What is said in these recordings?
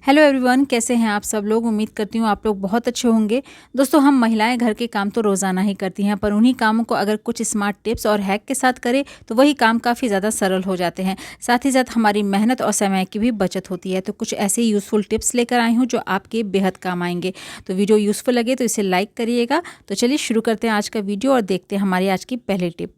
Hello everyone, कैसे हैं आप सब लोग। उम्मीद करती हूँ आप लोग बहुत अच्छे होंगे। दोस्तों, हम महिलाएं घर के काम तो रोज़ाना ही करती हैं, पर उन्हीं कामों को अगर कुछ स्मार्ट टिप्स और हैक के साथ करें तो वही काम काफ़ी ज़्यादा सरल हो जाते हैं। साथ ही साथ हमारी मेहनत और समय की भी बचत होती है। तो कुछ ऐसे ही यूज़फुल टिप्स लेकर आई हूँ जो आपके बेहद काम आएंगे। तो वीडियो यूज़फुल लगे तो इसे लाइक करिएगा। तो चलिए शुरू करते हैं आज का वीडियो और देखते हैं हमारी आज की पहली टिप।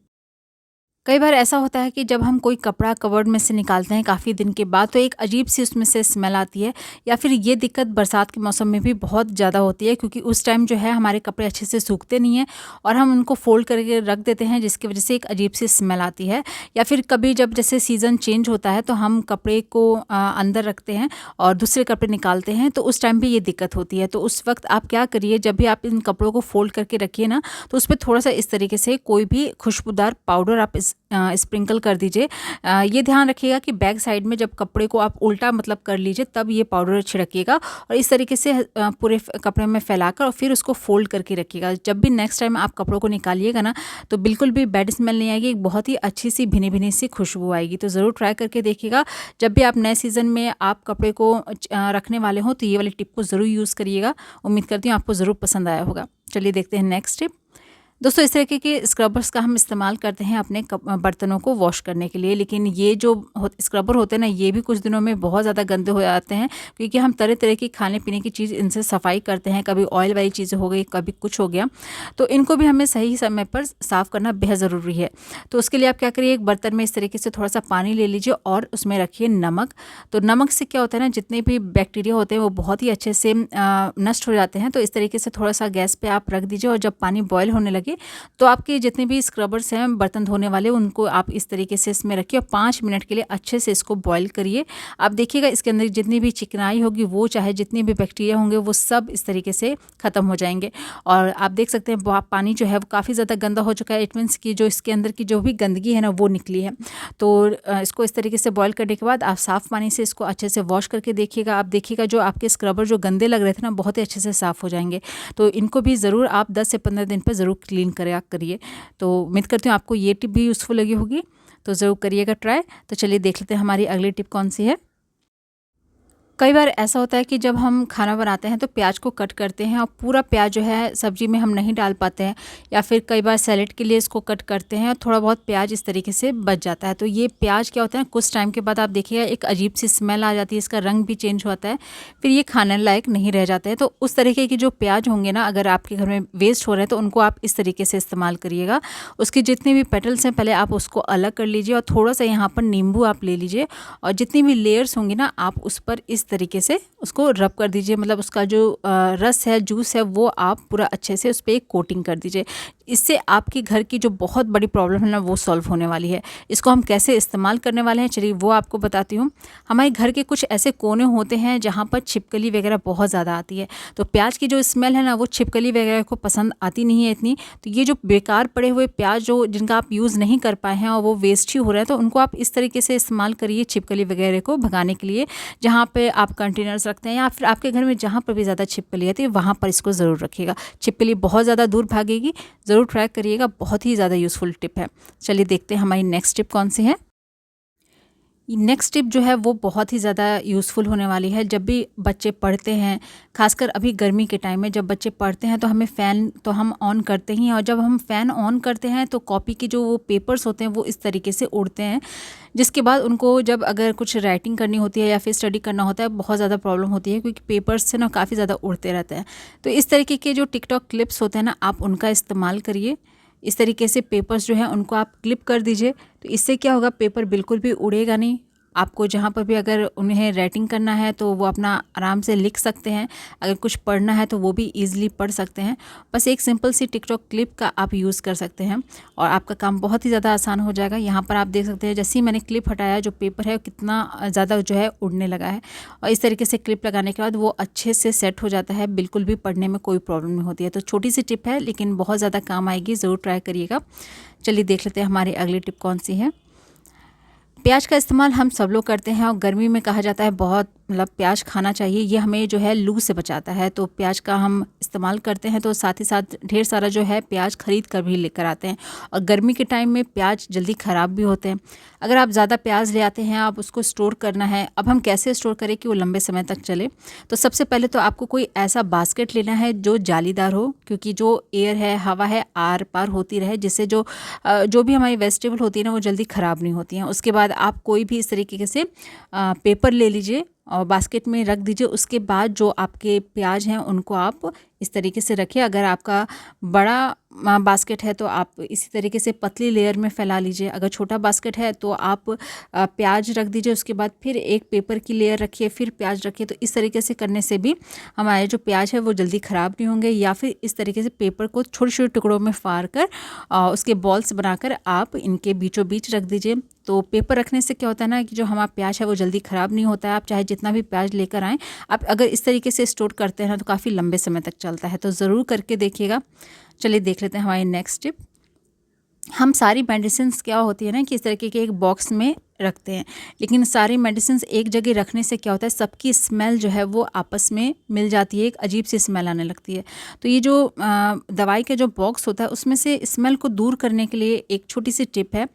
कई बार ऐसा होता है कि जब हम कोई कपड़ा कवर्ड में से निकालते हैं काफ़ी दिन के बाद, तो एक अजीब सी उसमें से स्मेल आती है। या फिर ये दिक्कत बरसात के मौसम में भी बहुत ज़्यादा होती है, क्योंकि उस टाइम जो है हमारे कपड़े अच्छे से सूखते नहीं हैं और हम उनको फोल्ड करके रख देते हैं, जिसकी वजह से एक अजीब सी स्मेल आती है। या फिर कभी जब जैसे सीज़न चेंज होता है तो हम कपड़े को अंदर रखते हैं और दूसरे कपड़े निकालते हैं, तो उस टाइम भी ये दिक्कत होती है। तो उस वक्त आप क्या करिए, जब भी आप इन कपड़ों को फोल्ड करके रखिए ना, तो उस पर थोड़ा सा इस तरीके से कोई भी खुशबूदार पाउडर आप स्प्रिंकल कर दीजिए। ये ध्यान रखिएगा कि बैक साइड में जब कपड़े को आप उल्टा मतलब कर लीजिए तब ये पाउडर छिड़किएगा और इस तरीके से पूरे कपड़े में फैलाकर और फिर उसको फोल्ड करके रखिएगा। जब भी नेक्स्ट टाइम आप कपड़ों को निकालिएगा ना, तो बिल्कुल भी बैड स्मेल नहीं आएगी, एक बहुत ही अच्छी सी भिनी भिनी सी खुशबू आएगी। तो ज़रूर ट्राई करके देखिएगा। जब भी आप नए सीज़न में आप कपड़े को रखने वाले हो तो ये वाली टिप को ज़रूर यूज़ करिएगा। उम्मीद करती हूँ आपको ज़रूर पसंद आया होगा। चलिए देखते हैं नेक्स्ट टिप। दोस्तों, इस तरीके के स्क्रबर्स का हम इस्तेमाल करते हैं अपने बर्तनों को वॉश करने के लिए, लेकिन ये जो स्क्रबर होते हैं ना, ये भी कुछ दिनों में बहुत ज़्यादा गंदे हो जाते हैं, क्योंकि हम तरह तरह की खाने पीने की चीज़ इनसे सफाई करते हैं। कभी ऑयल वाली चीज़ें हो गई, कभी कुछ हो गया, तो इनको भी हमें सही समय पर साफ़ करना बेहद ज़रूरी है। तो उसके लिए आप क्या करिए, एक बर्तन में इस तरीके से थोड़ा सा पानी ले लीजिए और उसमें रखिए नमक। तो नमक से क्या होता है ना, जितने भी बैक्टीरिया होते हैं वो बहुत ही अच्छे से नष्ट हो जाते हैं। तो इस तरीके से थोड़ा सा गैस पे आप रख दीजिए और जब पानी बॉयल होने लगे तो आपके जितने भी स्क्रबर्स हैं बर्तन धोने वाले, उनको आप इस तरीके से इसमें रखिए और 5 मिनट के लिए अच्छे से इसको बॉईल करिए। आप देखिएगा इसके अंदर जितनी भी चिकनाई होगी, वो चाहे जितने भी बैक्टीरिया होंगे, वो सब इस तरीके से ख़त्म हो जाएंगे। और आप देख सकते हैं पानी जो है वो काफ़ी ज़्यादा गंदा हो चुका है। इट मीन्स कि जो इसके अंदर की जो भी गंदगी है ना, वो निकली है। तो इसको इस तरीके से बॉईल करने के बाद आप साफ़ पानी से इसको अच्छे से वॉश करके देखिएगा। आप देखिएगा जो आपके स्क्रबर जो गंदे लग रहे थे ना, बहुत ही अच्छे से साफ़ हो जाएंगे। तो इनको भी ज़रूर आप 10 से 15 दिन पर ज़रूर क्लीन करिए। तो उम्मीद करती हूँ आपको ये टिप भी यूज़फुल लगी होगी, तो ज़रूर करिएगा ट्राई। तो चलिए देख लेते हैं हमारी अगली टिप कौन सी है। कई बार ऐसा होता है कि जब हम खाना बनाते हैं तो प्याज को कट करते हैं और पूरा प्याज जो है सब्जी में हम नहीं डाल पाते हैं, या फिर कई बार सैलेड के लिए इसको कट करते हैं और थोड़ा बहुत प्याज इस तरीके से बच जाता है। तो ये प्याज क्या होता है, कुछ टाइम के बाद आप देखिएगा एक अजीब सी स्मेल आ जाती है, इसका रंग भी चेंज होता है, फिर ये खाने लायक नहीं रह जाते हैं। तो उस तरीके के जो प्याज होंगे ना, अगर आपके घर में वेस्ट हो रहे हैं तो उनको आप इस तरीके से इस्तेमाल करिएगा। उसके जितने भी पेटल्स हैं पहले आप उसको अलग कर लीजिए और थोड़ा सा यहाँ पर नींबू आप ले लीजिए और जितनी भी लेयर्स होंगी ना, आप उस पर इस तरीके से उसको रब कर दीजिए। मतलब उसका जो रस है, जूस है, वो आप पूरा अच्छे से उस पर एक कोटिंग कर दीजिए। इससे आपके घर की जो बहुत बड़ी प्रॉब्लम है ना, वो सॉल्व होने वाली है। इसको हम कैसे इस्तेमाल करने वाले हैं, चलिए वो आपको बताती हूँ। हमारे घर के कुछ ऐसे कोने होते हैं जहाँ पर छिपकली वगैरह बहुत ज़्यादा आती है। तो प्याज की जो स्मेल है ना, वो छिपकली वगैरह को पसंद आती नहीं है इतनी। तो ये जो बेकार पड़े हुए प्याज जो जिनका आप यूज़ नहीं कर पाए हैं और वो वेस्ट ही हो रहा है, तो उनको आप इस तरीके से इस्तेमाल करिए छिपकली वगैरह को भगाने के लिए। जहाँ पे आप कंटेनर्स रखते हैं या फिर आपके घर में जहाँ पर भी ज़्यादा छिपकली आती है, वहाँ पर इसको ज़रूर रखिएगा। छिपकली बहुत ज़्यादा दूर भागेगी। ज़रूर ट्राई करिएगा, बहुत ही ज़्यादा यूज़फुल टिप है। चलिए देखते हैं हमारी नेक्स्ट टिप कौन सी है। नेक्स्ट टिप जो है वो बहुत ही ज़्यादा यूज़फुल होने वाली है। जब भी बच्चे पढ़ते हैं, खासकर अभी गर्मी के टाइम में जब बच्चे पढ़ते हैं, तो हमें फ़ैन तो हम ऑन करते ही हैं और जब हम फ़ैन ऑन करते हैं तो कॉपी के जो वो पेपर्स होते हैं वो इस तरीके से उड़ते हैं, जिसके बाद उनको जब अगर कुछ राइटिंग करनी होती है या फिर स्टडी करना होता है, बहुत ज़्यादा प्रॉब्लम होती है, क्योंकि पेपर्स से ना काफ़ी ज़्यादा उड़ते रहते हैं। तो इस तरीके के जो टिकटॉक क्लिप्स होते हैं ना, आप उनका इस्तेमाल करिए। इस तरीके से पेपर्स जो हैं उनको आप क्लिप कर दीजिए। तो इससे क्या होगा, पेपर बिल्कुल भी उड़ेगा नहीं। आपको जहाँ पर भी अगर उन्हें राइटिंग करना है तो वो अपना आराम से लिख सकते हैं। अगर कुछ पढ़ना है तो वो भी ईज़िली पढ़ सकते हैं। बस एक सिंपल सी टिकटॉक क्लिप का आप यूज़ कर सकते हैं और आपका काम बहुत ही ज़्यादा आसान हो जाएगा। यहाँ पर आप देख सकते हैं जैसे ही मैंने क्लिप हटाया, जो पेपर है कितना ज़्यादा जो है उड़ने लगा है। और इस तरीके से क्लिप लगाने के बाद वो अच्छे से सेट हो जाता है, बिल्कुल भी पढ़ने में कोई प्रॉब्लम नहीं होती है। तो छोटी सी टिप है लेकिन बहुत ज़्यादा काम आएगी, ज़रूर ट्राई करिएगा। चलिए देख लेते हैं हमारी अगली टिप कौन सी है। प्याज का इस्तेमाल हम सब लोग करते हैं और गर्मी में कहा जाता है बहुत मतलब प्याज खाना चाहिए, ये हमें जो है लू से बचाता है। तो प्याज का हम इस्तेमाल करते हैं तो साथ ही साथ ढेर सारा जो है प्याज खरीद कर भी लेकर आते हैं। और गर्मी के टाइम में प्याज जल्दी ख़राब भी होते हैं। अगर आप ज़्यादा प्याज ले आते हैं, आप उसको स्टोर करना है। अब हम कैसे स्टोर करें कि वो लंबे समय तक चले? तो सबसे पहले तो आपको कोई ऐसा बास्केट लेना है जो जालीदार हो, क्योंकि जो एयर है, हवा है, आर पार होती रहे, जिससे जो भी हमारी वेजिटेबल होती है ना वो जल्दी ख़राब नहीं होती हैं। उसके बाद आप कोई भी इस तरीके से पेपर ले लीजिए और बास्केट में रख दीजिए। उसके बाद जो आपके प्याज हैं उनको आप इस तरीके से रखिए। अगर आपका बड़ा बास्केट है तो आप इसी तरीके से पतली लेयर में फैला लीजिए। अगर छोटा बास्केट है तो आप प्याज रख दीजिए, उसके बाद फिर एक पेपर की लेयर रखिए, फिर प्याज रखिए। तो इस तरीके से करने से भी हमारे जो प्याज है वो जल्दी ख़राब नहीं होंगे। या फिर इस तरीके से पेपर को छोटे छोटे टुकड़ों में फाड़ कर उसके बॉल्स बनाकर आप इनके बीचों बीच रख दीजिए। तो पेपर रखने से क्या होता है ना कि जो हमारा प्याज है वो जल्दी ख़राब नहीं होता है। आप चाहे जितना भी प्याज लेकर आएँ, आप अगर इस तरीके से स्टोर करते हैं ना तो काफ़ी लंबे समय तक चलता है। तो ज़रूर करके देखिएगा। चलिए देख लेते हैं हमारी नेक्स्ट टिप। हम सारी मेडिसिन्स क्या होती है ना कि इस तरीके के एक बॉक्स में रखते हैं, लेकिन सारी मेडिसिन्स एक जगह रखने से क्या होता है, सबकी स्मेल जो है वो आपस में मिल जाती है, एक अजीब सी स्मेल आने लगती है। तो ये जो दवाई का जो बॉक्स होता है उसमें से स्मेल को दूर करने के लिए एक छोटी सी टिप है।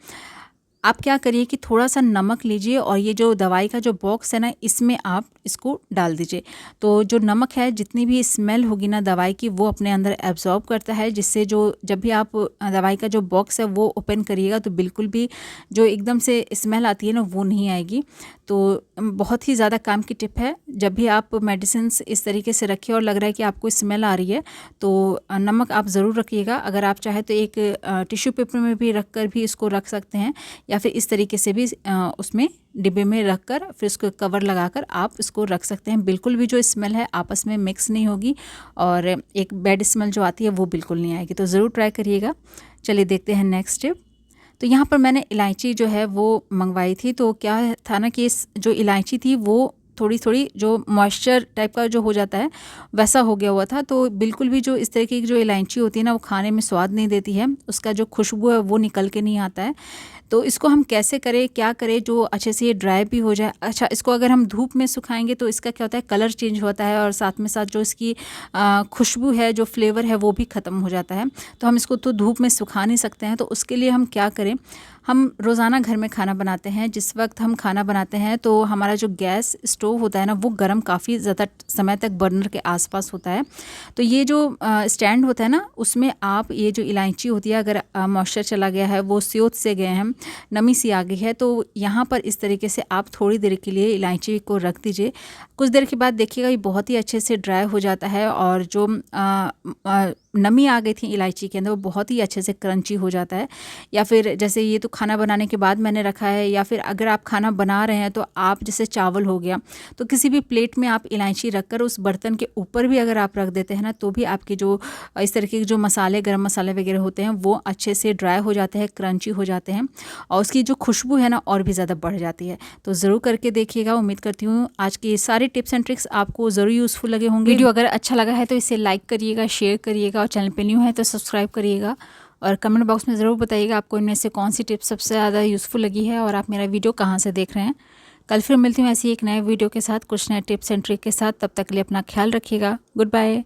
आप क्या करिए कि थोड़ा सा नमक लीजिए और ये जो दवाई का जो बॉक्स है ना इसमें आप इसको डाल दीजिए। तो जो नमक है, जितनी भी स्मेल होगी ना दवाई की, वो अपने अंदर एब्जॉर्ब करता है, जिससे जो जब भी आप दवाई का जो बॉक्स है वो ओपन करिएगा तो बिल्कुल भी जो एकदम से स्मेल आती है ना वो नहीं आएगी। तो बहुत ही ज़्यादा काम की टिप है। जब भी आप मेडिसिन्स इस तरीके से रखिए और लग रहा है कि आपको स्मेल आ रही है तो नमक आप ज़रूर रखिएगा। अगर आप चाहे तो एक टिश्यू पेपर में भी रख कर भी इसको रख सकते हैं, या फिर इस तरीके से भी उसमें डिब्बे में रख कर फिर उसको कवर लगाकर आप इसको रख सकते हैं। बिल्कुल भी जो स्मेल है आपस में मिक्स नहीं होगी और एक बैड स्मेल जो आती है वो बिल्कुल नहीं आएगी। तो ज़रूर ट्राई करिएगा। चलिए देखते हैं नेक्स्ट टिप। तो यहाँ पर मैंने इलायची जो है वो मंगवाई थी। तो क्या था ना कि इस जो इलायची थी वो थोड़ी थोड़ी जो मॉइस्चर टाइप का जो हो जाता है वैसा हो गया हुआ था। तो बिल्कुल भी जो इस तरीके की जो इलायची होती है ना वो खाने में स्वाद नहीं देती है, उसका जो खुशबू है वो निकल के नहीं आता है। तो इसको हम कैसे करें, क्या करें जो अच्छे से ये ड्राई भी हो जाए। अच्छा, इसको अगर हम धूप में सुखाएंगे तो इसका क्या होता है, कलर चेंज होता है और साथ में साथ जो इसकी खुशबू है, जो फ्लेवर है वो भी ख़त्म हो जाता है। तो हम इसको तो धूप में सुखा नहीं सकते हैं। तो उसके लिए हम क्या करें, हम रोज़ाना घर में खाना बनाते हैं। जिस वक्त हम खाना बनाते हैं तो हमारा जो गैस स्टोव होता है ना वो गर्म काफ़ी ज़्यादा समय तक बर्नर के आसपास होता है। तो ये जो स्टैंड होता है ना उसमें आप ये जो इलायची होती है, अगर मॉइस्चर चला गया है, वो स्योत से गए हैं, नमी सी आ गई है, तो यहाँ पर इस तरीके से आप थोड़ी देर के लिए इलायची को रख दीजिए। कुछ देर के बाद देखिएगा ये बहुत ही अच्छे से ड्राई हो जाता है और जो नमी आ गई थी इलायची के अंदर वो बहुत ही अच्छे से क्रंची हो जाता है। या फिर जैसे ये तो खाना बनाने के बाद मैंने रखा है, या फिर अगर आप खाना बना रहे हैं तो आप जैसे चावल हो गया तो किसी भी प्लेट में आप इलायची रखकर उस बर्तन के ऊपर भी अगर आप रख देते हैं ना तो भी आपके जो इस तरीके के जो मसाले, गरम मसाले वगैरह होते हैं वो अच्छे से ड्राई हो जाते हैं, क्रंची हो जाते हैं और उसकी जो खुशबू है ना और भी ज़्यादा बढ़ जाती है। तो ज़रूर करके देखिएगा। उम्मीद करती हूँ आज की सारी टिप्स एंड ट्रिक्स आपको ज़रूर यूज़फुल लगे होंगे। वीडियो अगर अच्छा लगा है तो इसे लाइक करिएगा, शेयर करिएगा और चैनल पे न्यू है तो सब्सक्राइब करिएगा और कमेंट बॉक्स में ज़रूर बताइएगा आपको इनमें से कौन सी टिप्स सबसे ज़्यादा यूज़फुल लगी है और आप मेरा वीडियो कहाँ से देख रहे हैं। कल फिर मिलती हूँ ऐसी एक नए वीडियो के साथ, कुछ नए टिप्स एंड ट्रिक के साथ। तब तक के लिए अपना ख्याल रखिएगा। Good bye.